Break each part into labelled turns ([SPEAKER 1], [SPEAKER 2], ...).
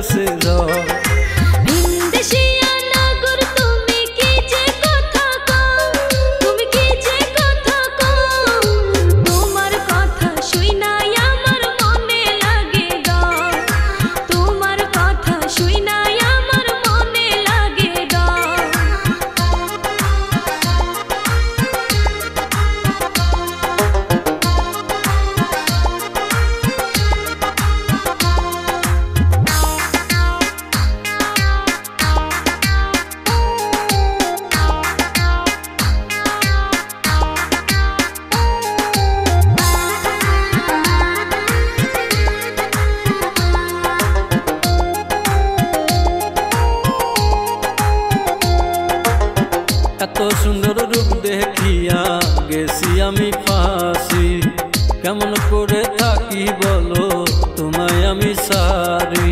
[SPEAKER 1] গেছে ঝড়। এত সুন্দর রূপ দেখিয়া গেছি আমি ফাঁসি, কেমন করে থাকি বলো তোমায় আমি সারি।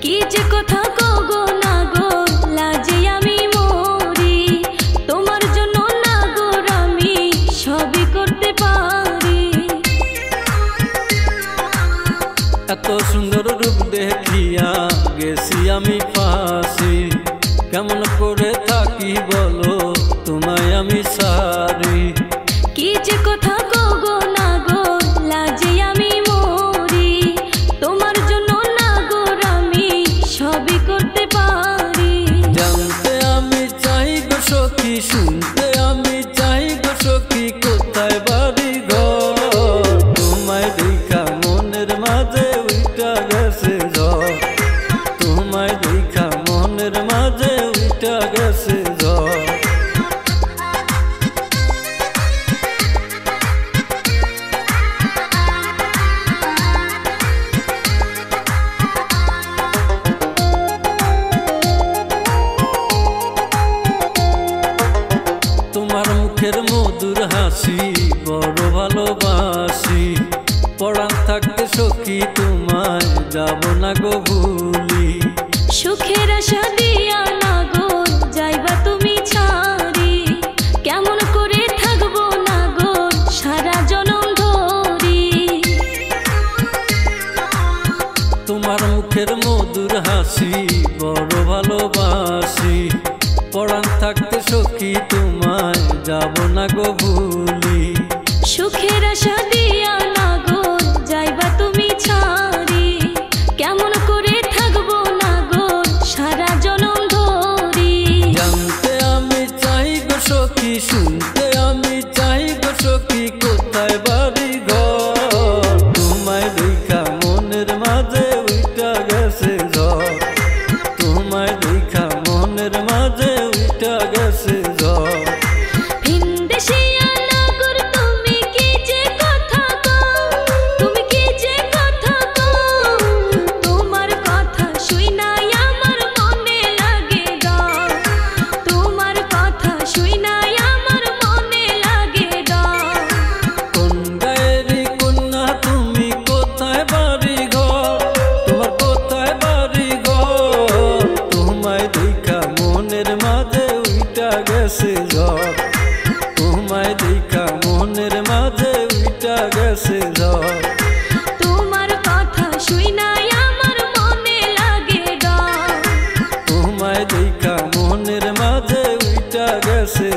[SPEAKER 2] কি যে কথা গো না গো লাজে আমি মরি, তোমার জন্য না গো আমি সবই করতে পারি।
[SPEAKER 1] এত সুন্দর রূপ দেখিয়া গেছি আমি ফাঁসি, কেমন করে থাকি বলো তোমায় আমি সারি।
[SPEAKER 2] কি যে কথা গো না গো লাজে আমি মরি, তোমার জন্য না গো আমি সবই করতে পারি।
[SPEAKER 1] জানতে আমি চাই গো সখী, শুনতে আমি চাই গো সখী, কোথায় বাড়ি ঘর তোমায় দেখা মনের মাঝে উইটা গেছে ঝড়। তোমায় দেখা মনের মাঝে উইটা গেছে ঝড়। তোমার মুখের মধুর হাসি বড় ভালোবাসি, পরাণ থাকতে সখী তোমায় যাব না গো ভুলি।
[SPEAKER 2] সুখের আশা দিয়া না গো যাইবা তুমি ছাড়ি, কেমন করে থাকবো না গো সারা জনম ধরি।
[SPEAKER 1] তোমার মুখের মধুর হাসি বড় ভালোবাসি, পরাণ থাকতে সখী তোমায় যাব না গো ভুলি।
[SPEAKER 2] সুখের আশা দিয়া না গো যাইবা তুমি ছাড়ি, কেমন করে থাকবো না গো সারা জনম ধরি।
[SPEAKER 1] জানতে আমি চাই গো সখী, শুনতে আমি চাই গো সখী, কোথায় বাড়ি ঘর তোমায় দেখা মনের মাঝে উইটা গেছে ঝড়। তোমায় দেখা মনের মাঝে উইটা গেছে ঝড়।
[SPEAKER 2] ভিনদেশিয়া নাগর তুমি কি যে কথা গো, তুমি কি যে কথা গো, তোমার কথা শুইনাই আমার মনে লাগে ডর, তোমার কথা শুইনাই আমার মনে লাগে ডর।
[SPEAKER 1] কোন গায়েরই কন্যা তুমি, কোথায় বাড়ি ঘর তোমার, কোথায় বাড়ি ঘর তোমায় দেখা মনের মাঝে উইটা গেছে ঝড়। তোমায় দেখা মনের মাঝে উইটা গেছে ঝড়।
[SPEAKER 2] তোমার কথা শুইনাই আমার মনে লাগে ডর,
[SPEAKER 1] তোমায় দেখা মনের মাঝে উইটা গেছে